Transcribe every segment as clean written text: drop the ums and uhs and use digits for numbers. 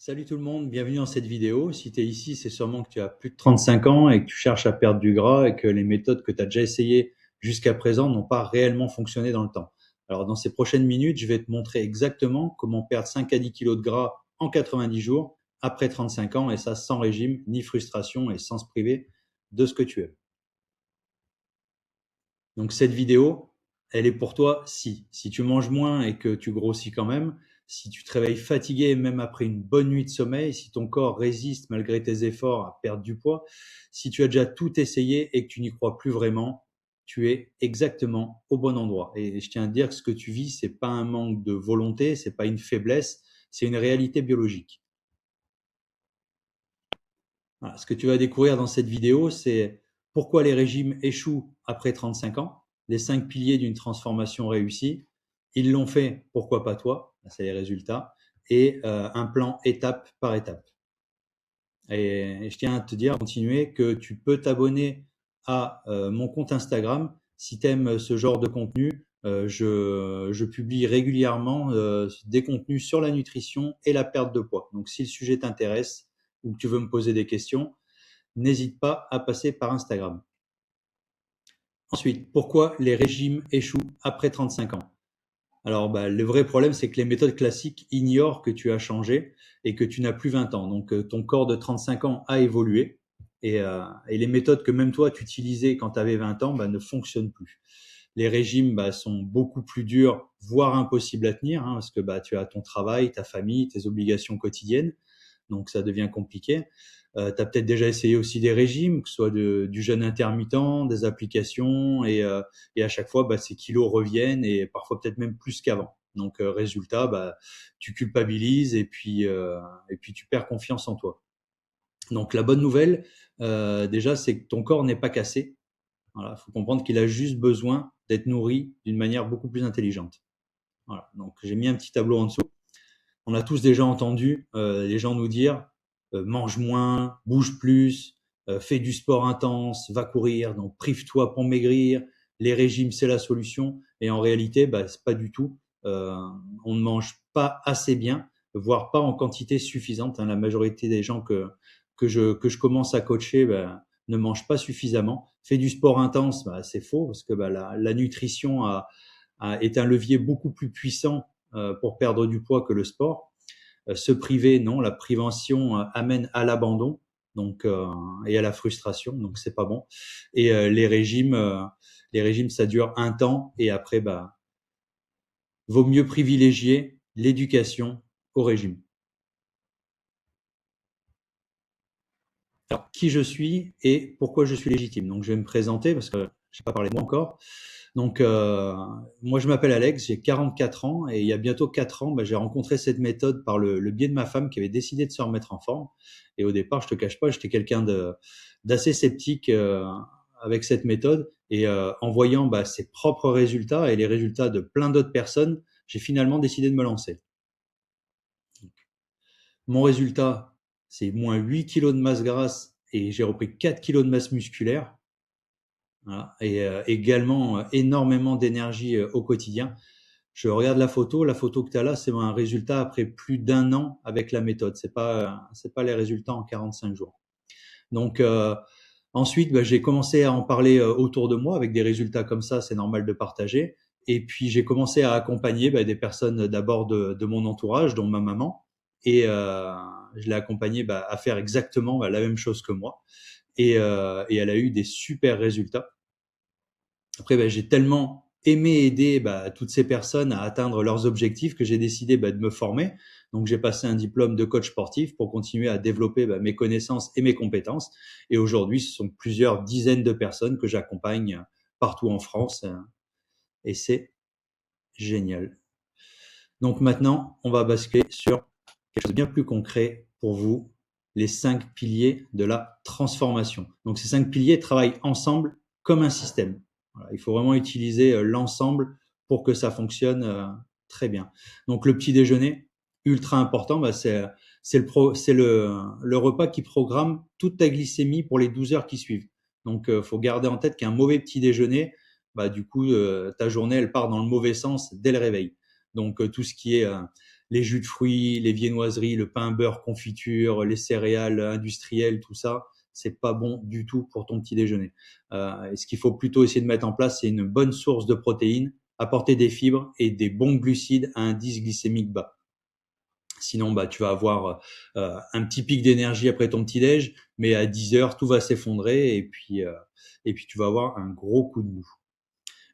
Salut tout le monde, bienvenue dans cette vidéo. Si tu es ici, c'est sûrement que tu as plus de 35 ans et que tu cherches à perdre du gras et que les méthodes que tu as déjà essayées jusqu'à présent n'ont pas réellement fonctionné dans le temps. Alors dans ces prochaines minutes, je vais te montrer exactement comment perdre 5 à 10 kilos de gras en 90 jours après 35 ans et ça sans régime ni frustration et sans se priver de ce que tu aimes. Donc cette vidéo, elle est pour toi si tu manges moins et que tu grossis quand même, si tu te réveilles fatigué même après une bonne nuit de sommeil, si ton corps résiste malgré tes efforts à perdre du poids, si tu as déjà tout essayé et que tu n'y crois plus vraiment, tu es exactement au bon endroit. Et je tiens à te dire que ce que tu vis, c'est pas un manque de volonté, c'est pas une faiblesse, c'est une réalité biologique. Voilà, ce que tu vas découvrir dans cette vidéo, c'est pourquoi les régimes échouent après 35 ans, les 5 piliers d'une transformation réussie. Ils l'ont fait, pourquoi pas toi? C'est les résultats. Et un plan étape par étape. Et je tiens à te dire, continuer, que tu peux t'abonner à mon compte Instagram si tu aimes ce genre de contenu. Je publie régulièrement des contenus sur la nutrition et la perte de poids. Donc si le sujet t'intéresse ou que tu veux me poser des questions, n'hésite pas à passer par Instagram. Ensuite, pourquoi les régimes échouent après 35 ans? Alors, le vrai problème, c'est que les méthodes classiques ignorent que tu as changé et que tu n'as plus 20 ans. Donc, ton corps de 35 ans a évolué et les méthodes que même toi, tu utilisais quand tu avais 20 ans ne fonctionnent plus. Les régimes sont beaucoup plus durs, voire impossibles à tenir, hein, parce que tu as ton travail, ta famille, tes obligations quotidiennes. Donc ça devient compliqué. Tu as peut-être déjà essayé aussi des régimes, que ce soit du jeûne intermittent, des applications, et à chaque fois, ces kilos reviennent et parfois peut-être même plus qu'avant. Donc résultat, tu culpabilises et puis tu perds confiance en toi. Donc la bonne nouvelle, déjà, c'est que ton corps n'est pas cassé. Voilà, faut comprendre qu'il a juste besoin d'être nourri d'une manière beaucoup plus intelligente. Voilà. Donc j'ai mis un petit tableau en dessous. On a tous déjà entendu les gens nous dire mange moins, bouge plus, fais du sport intense, va courir, donc prive-toi pour maigrir. Les régimes, c'est la solution. Et en réalité, c'est pas du tout. Euh, on ne mange pas assez bien, voire pas en quantité suffisante, hein. La majorité des gens que je commence à coacher ne mangent pas suffisamment. Fais du sport intense, c'est faux parce que la nutrition est un levier beaucoup plus puissant pour perdre du poids que le sport. Se priver, non, la prévention amène à l'abandon donc et à la frustration, donc c'est pas bon. Et les régimes, ça dure un temps et après, vaut mieux privilégier l'éducation au régime. Alors, qui je suis et pourquoi je suis légitime. Donc, je vais me présenter parce que je n'ai pas parlé de moi encore. Donc, moi, je m'appelle Alex, j'ai 44 ans et il y a bientôt 4 ans, j'ai rencontré cette méthode par le biais de ma femme qui avait décidé de se remettre en forme. Et au départ, je te cache pas, j'étais quelqu'un d'assez sceptique avec cette méthode. Et en voyant ses propres résultats et les résultats de plein d'autres personnes, j'ai finalement décidé de me lancer. Mon résultat, c'est moins 8 kilos de masse grasse et j'ai repris 4 kilos de masse musculaire. Voilà. Et également énormément d'énergie au quotidien. Je regarde la photo que tu as là, c'est un résultat après plus d'un an avec la méthode. C'est pas les résultats en 45 jours. Donc ensuite, j'ai commencé à en parler autour de moi avec des résultats comme ça, c'est normal de partager. Et puis j'ai commencé à accompagner des personnes d'abord de mon entourage, dont ma maman, et je l'ai accompagnée à faire exactement la même chose que moi. Et elle a eu des super résultats. Après, j'ai tellement aimé aider toutes ces personnes à atteindre leurs objectifs que j'ai décidé de me former. Donc, j'ai passé un diplôme de coach sportif pour continuer à développer mes connaissances et mes compétences. Et aujourd'hui, ce sont plusieurs dizaines de personnes que j'accompagne partout en France. Et c'est génial. Donc maintenant, on va basculer sur quelque chose de bien plus concret pour vous, les 5 piliers de la transformation. Donc ces 5 piliers travaillent ensemble comme un système. Voilà, il faut vraiment utiliser l'ensemble pour que ça fonctionne très bien. Donc le petit déjeuner, ultra important, c'est le repas qui programme toute ta glycémie pour les 12 heures qui suivent. Donc faut garder en tête qu'un mauvais petit déjeuner, du coup ta journée elle part dans le mauvais sens dès le réveil. Donc tout ce qui est les jus de fruits, les viennoiseries, le pain, beurre, confiture, les céréales industrielles, tout ça, c'est pas bon du tout pour ton petit déjeuner. Et ce qu'il faut plutôt essayer de mettre en place, c'est une bonne source de protéines, apporter des fibres et des bons glucides à indice glycémique bas. Sinon, bah, tu vas avoir un petit pic d'énergie après ton petit-déj, mais à 10 heures, tout va s'effondrer et puis tu vas avoir un gros coup de mou.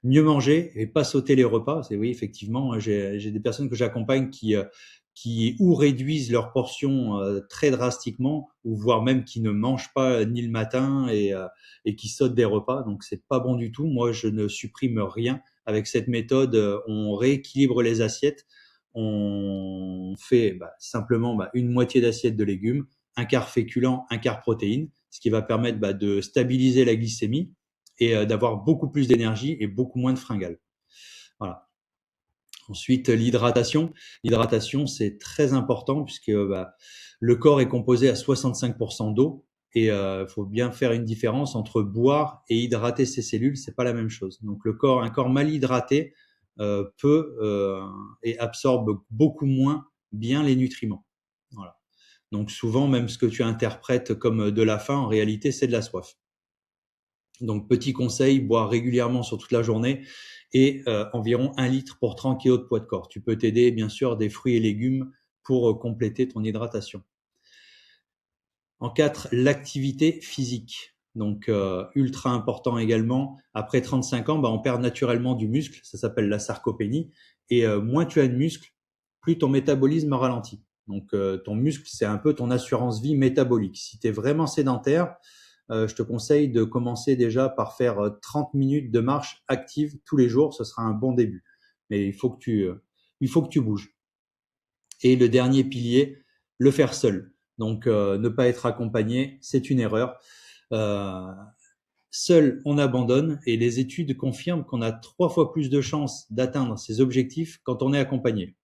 Mieux manger et pas sauter les repas. C'est oui, effectivement, j'ai des personnes que j'accompagne qui ou réduisent leurs portions très drastiquement, ou voire même qui ne mangent pas ni le matin et qui sautent des repas. Donc c'est pas bon du tout. Moi, je ne supprime rien avec cette méthode. On rééquilibre les assiettes. On fait simplement une moitié d'assiette de légumes, un quart féculent, un quart protéines, ce qui va permettre de stabiliser la glycémie et d'avoir beaucoup plus d'énergie et beaucoup moins de fringales. Voilà. Ensuite, l'hydratation. L'hydratation, c'est très important puisque le corps est composé à 65% d'eau et faut bien faire une différence entre boire et hydrater ses cellules. C'est pas la même chose. Donc un corps mal hydraté peut et absorbe beaucoup moins bien les nutriments. Voilà. Donc souvent, même ce que tu interprètes comme de la faim, en réalité, c'est de la soif. Donc, petit conseil, boire régulièrement sur toute la journée et environ 1 litre pour 30 kg de poids de corps. Tu peux t'aider, bien sûr, des fruits et légumes pour compléter ton hydratation. En 4, l'activité physique. Donc, ultra important également. Après 35 ans, on perd naturellement du muscle. Ça s'appelle la sarcopénie. Et moins tu as de muscle, plus ton métabolisme ralentit. Donc, ton muscle, c'est un peu ton assurance vie métabolique. Si tu es vraiment sédentaire, je te conseille de commencer déjà par faire 30 minutes de marche active tous les jours. Ce sera un bon début. Mais il faut que tu bouges. Et le dernier pilier, le faire seul. Donc, ne pas être accompagné, c'est une erreur. Seul, on abandonne et les études confirment qu'on a 3 fois plus de chances d'atteindre ses objectifs quand on est accompagné.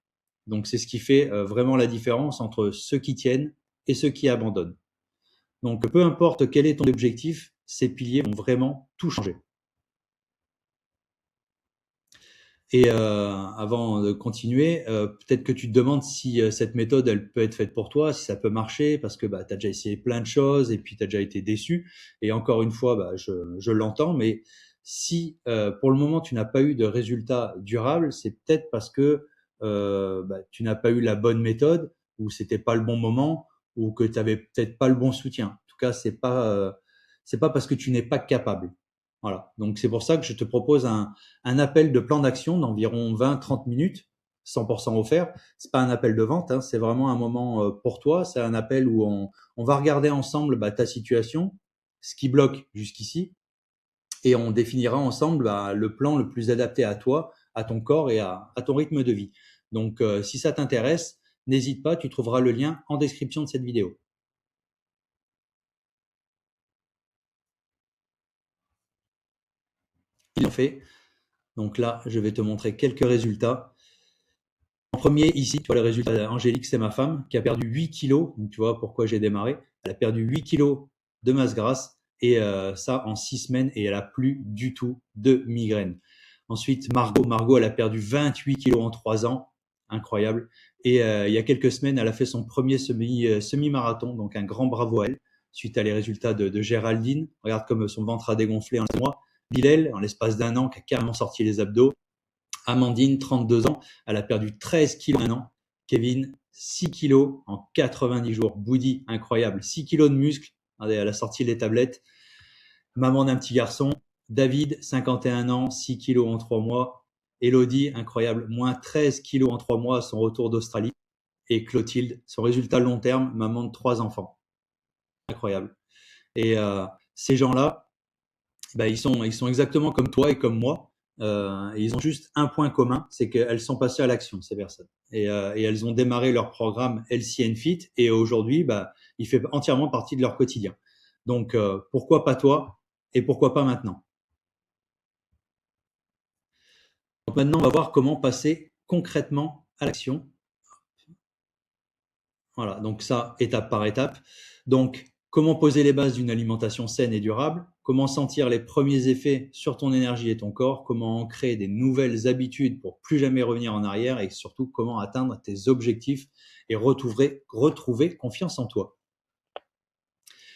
Donc, c'est ce qui fait vraiment la différence entre ceux qui tiennent et ceux qui abandonnent. Donc, peu importe quel est ton objectif, ces piliers vont vraiment tout changer. Et avant de continuer, peut-être que tu te demandes si cette méthode, elle peut être faite pour toi, si ça peut marcher, parce que tu as déjà essayé plein de choses et puis tu as déjà été déçu. Et encore une fois, je l'entends, mais si pour le moment tu n'as pas eu de résultat durable, c'est peut-être parce que tu n'as pas eu la bonne méthode, ou c'était pas le bon moment, ou que tu avais peut-être pas le bon soutien. En tout cas, c'est pas parce que tu n'es pas capable. Voilà. Donc c'est pour ça que je te propose un appel de plan d'action d'environ 20-30 minutes, 100% offert. C'est pas un appel de vente, hein, c'est vraiment un moment pour toi. C'est un appel où on va regarder ensemble ta situation, ce qui bloque jusqu'ici, et on définira ensemble le plan le plus adapté à toi, à ton corps et à ton rythme de vie. Donc si ça t'intéresse, n'hésite pas, tu trouveras le lien en description de cette vidéo. Il en fait. Donc là, je vais te montrer quelques résultats. En premier, ici, tu vois le résultat. Angélique, c'est ma femme, qui a perdu 8 kilos. Donc, tu vois pourquoi j'ai démarré. Elle a perdu 8 kilos de masse grasse et ça en 6 semaines et elle a plus du tout de migraine. Ensuite, Margot, elle a perdu 28 kilos en 3 ans. Incroyable. Et il y a quelques semaines, elle a fait son premier semi-marathon. Donc, un grand bravo à elle. Suite à les résultats de Géraldine. Regarde comme son ventre a dégonflé en un mois. Bilal, en l'espace d'un an, qui a carrément sorti les abdos. Amandine, 32 ans, elle a perdu 13 kilos en un an. Kevin, 6 kilos en 90 jours. Boudi, incroyable, 6 kilos de muscles. Regardez, elle a sorti les tablettes. Maman d'un petit garçon. David, 51 ans, 6 kilos en 3 mois. Elodie, incroyable, moins 13 kilos en 3 mois à son retour d'Australie. Et Clotilde, son résultat long terme, maman de 3 enfants. Incroyable. Et ces gens-là, ils sont exactement comme toi et comme moi. Et ils ont juste un point commun, c'est qu'elles sont passées à l'action, ces personnes. Et elles ont démarré leur programme LCN Fit et aujourd'hui, il fait entièrement partie de leur quotidien. Donc, pourquoi pas toi et pourquoi pas maintenant? Donc maintenant, on va voir comment passer concrètement à l'action. Voilà, donc ça, étape par étape. Donc, Comment poser les bases d'une alimentation saine et durable, comment sentir les premiers effets sur ton énergie et ton corps, comment créer des nouvelles habitudes pour plus jamais revenir en arrière et surtout comment atteindre tes objectifs et retrouver confiance en toi.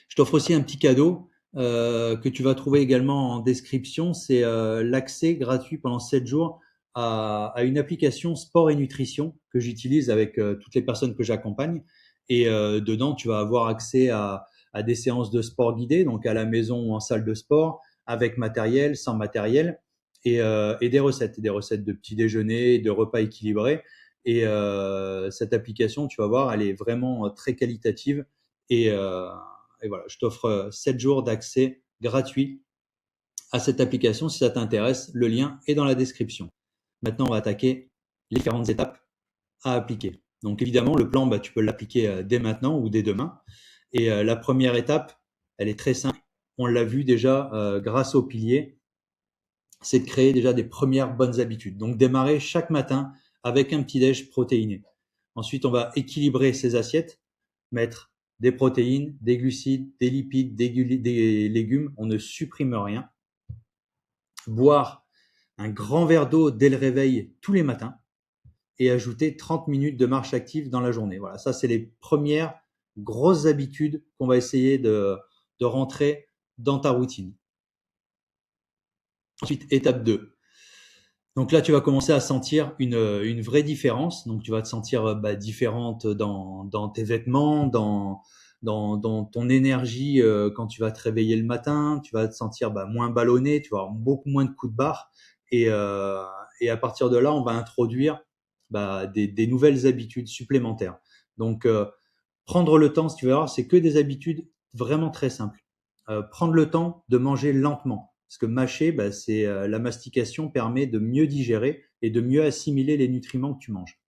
Je t'offre aussi un petit cadeau que tu vas trouver également en description, c'est l'accès gratuit pendant 7 jours à une application sport et nutrition que j'utilise avec toutes les personnes que j'accompagne. Et dedans, tu vas avoir accès à des séances de sport guidées, donc à la maison ou en salle de sport, avec matériel, sans matériel, et des recettes de petit déjeuner, de repas équilibrés. Et cette application, tu vas voir, elle est vraiment très qualitative et voilà, je t'offre 7 jours d'accès gratuit à cette application. Si ça t'intéresse, le lien est dans la description. Maintenant, on va attaquer les différentes étapes à appliquer. Donc évidemment, le plan, tu peux l'appliquer dès maintenant ou dès demain. Et la première étape, elle est très simple. On l'a vu déjà grâce aux piliers, c'est de créer déjà des premières bonnes habitudes. Donc démarrer chaque matin avec un petit-déj protéiné. Ensuite, on va équilibrer ces assiettes, mettre des protéines, des glucides, des lipides, des légumes. On ne supprime rien. Boire un grand verre d'eau dès le réveil tous les matins et ajouter 30 minutes de marche active dans la journée. Voilà, ça, c'est les premières grosses habitudes qu'on va essayer de rentrer dans ta routine. Ensuite, étape 2. Donc là, tu vas commencer à sentir une vraie différence. Donc, tu vas te sentir différente dans tes vêtements, dans ton énergie quand tu vas te réveiller le matin. Tu vas te sentir moins ballonné, tu vas avoir beaucoup moins de coups de barre. Et à partir de là, on va introduire des nouvelles habitudes supplémentaires. Donc, prendre le temps, si tu veux voir, c'est que des habitudes vraiment très simples. Prendre le temps de manger lentement. Parce que mâcher, la mastication permet de mieux digérer et de mieux assimiler les nutriments que tu manges.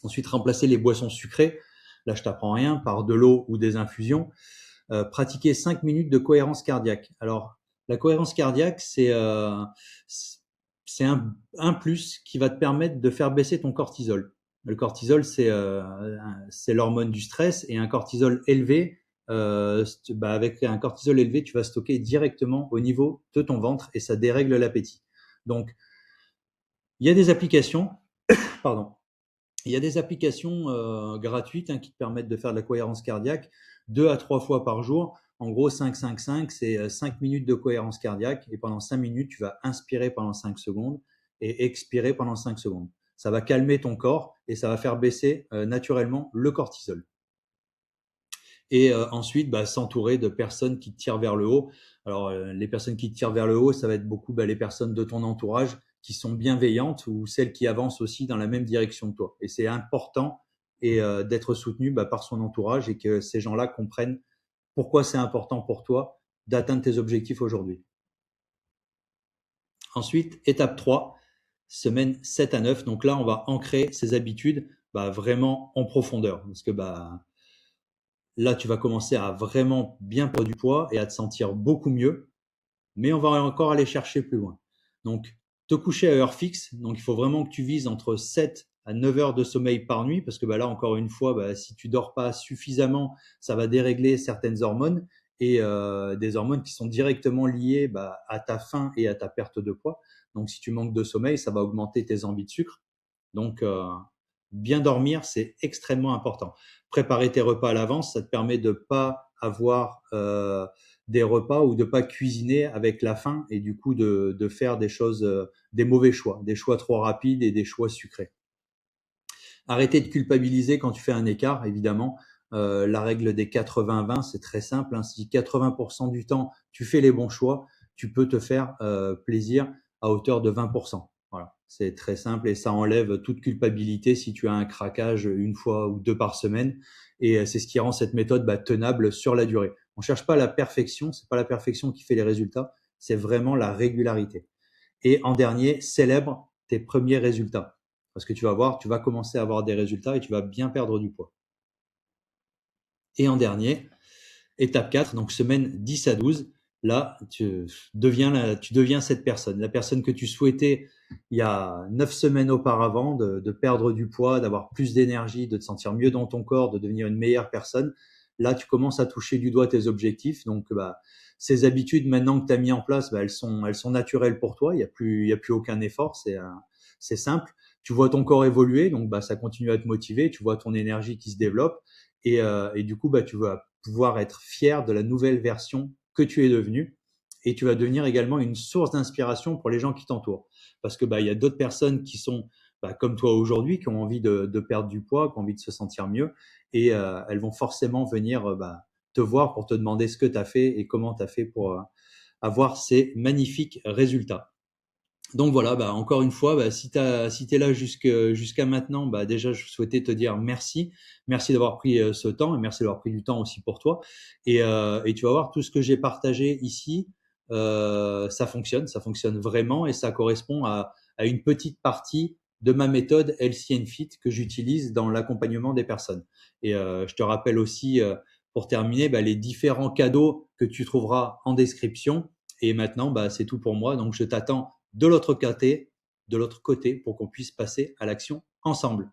Ensuite, remplacer les boissons sucrées, là je t'apprends rien, par de l'eau ou des infusions. Pratiquer 5 minutes de cohérence cardiaque. Alors, la cohérence cardiaque, c'est un plus qui va te permettre de faire baisser ton cortisol. Le cortisol, c'est l'hormone du stress, et un cortisol élevé, avec un cortisol élevé, tu vas stocker directement au niveau de ton ventre et ça dérègle l'appétit. Donc, il y a des applications, pardon, il y a des applications gratuites qui te permettent de faire de la cohérence cardiaque 2 à 3 fois par jour. En gros, 5-5-5, c'est 5 minutes de cohérence cardiaque et pendant 5 minutes, tu vas inspirer pendant 5 secondes et expirer pendant 5 secondes. Ça va calmer ton corps et ça va faire baisser naturellement le cortisol. Et ensuite, s'entourer de personnes qui te tirent vers le haut. Alors, les personnes qui te tirent vers le haut, ça va être beaucoup les personnes de ton entourage qui sont bienveillantes ou celles qui avancent aussi dans la même direction que toi. Et c'est important d'être soutenu par son entourage et que ces gens-là comprennent pourquoi c'est important pour toi d'atteindre tes objectifs aujourd'hui. Ensuite, étape 3, semaine 7 à 9. Donc là, on va ancrer ces habitudes vraiment en profondeur. Parce que là, tu vas commencer à vraiment bien perdre du poids et à te sentir beaucoup mieux. Mais on va encore aller chercher plus loin. Donc, te coucher à heure fixe. Donc, il faut vraiment que tu vises entre 7 à 9 heures de sommeil par nuit. Parce que là, encore une fois, si tu dors pas suffisamment, ça va dérégler certaines hormones. Et des hormones qui sont directement liées à ta faim et à ta perte de poids. Donc, si tu manques de sommeil, ça va augmenter tes envies de sucre. Donc, bien dormir, c'est extrêmement important. Préparer tes repas à l'avance, ça te permet de pas avoir des repas ou de pas cuisiner avec la faim et du coup de faire des choses, des mauvais choix, des choix trop rapides et des choix sucrés. Arrêter de culpabiliser quand tu fais un écart, évidemment. La règle des 80-20, c'est très simple. Si 80% du temps, tu fais les bons choix, tu peux te faire plaisir à hauteur de 20%. Voilà, c'est très simple et ça enlève toute culpabilité si tu as un craquage une fois ou 2 par semaine. Et c'est ce qui rend cette méthode tenable sur la durée. On cherche pas la perfection, c'est pas la perfection qui fait les résultats, c'est vraiment la régularité. Et en dernier, célèbre tes premiers résultats. Parce que tu vas voir, tu vas commencer à avoir des résultats et tu vas bien perdre du poids. Et en dernier, étape 4, donc semaine 10 à 12, là, tu deviens cette personne. La personne que tu souhaitais il y a 9 semaines auparavant, de perdre du poids, d'avoir plus d'énergie, de te sentir mieux dans ton corps, de devenir une meilleure personne. là, tu commences à toucher du doigt tes objectifs. Donc, ces habitudes, maintenant que tu as mis en place, elles sont naturelles pour toi. Il y a plus aucun effort. C'est simple. Tu vois ton corps évoluer, donc ça continue à te motiver. Tu vois ton énergie qui se développe et du coup, tu vas pouvoir être fier de la nouvelle version que tu es devenue. Et tu vas devenir également une source d'inspiration pour les gens qui t'entourent. Parce que il y a d'autres personnes qui sont comme toi aujourd'hui, qui ont envie de perdre du poids, qui ont envie de se sentir mieux, et elles vont forcément venir te voir pour te demander ce que tu as fait et comment tu as fait pour avoir ces magnifiques résultats. Donc voilà, encore une fois, si tu es là jusqu'à maintenant, déjà je souhaitais te dire merci. Merci d'avoir pris ce temps et merci d'avoir pris du temps aussi pour toi. Et tu vas voir, tout ce que j'ai partagé ici, ça fonctionne vraiment et ça correspond à une petite partie de ma méthode LC and Fit que j'utilise dans l'accompagnement des personnes. Et je te rappelle aussi, pour terminer, les différents cadeaux que tu trouveras en description. Et maintenant, c'est tout pour moi. Donc je t'attends de l'autre côté pour qu'on puisse passer à l'action ensemble.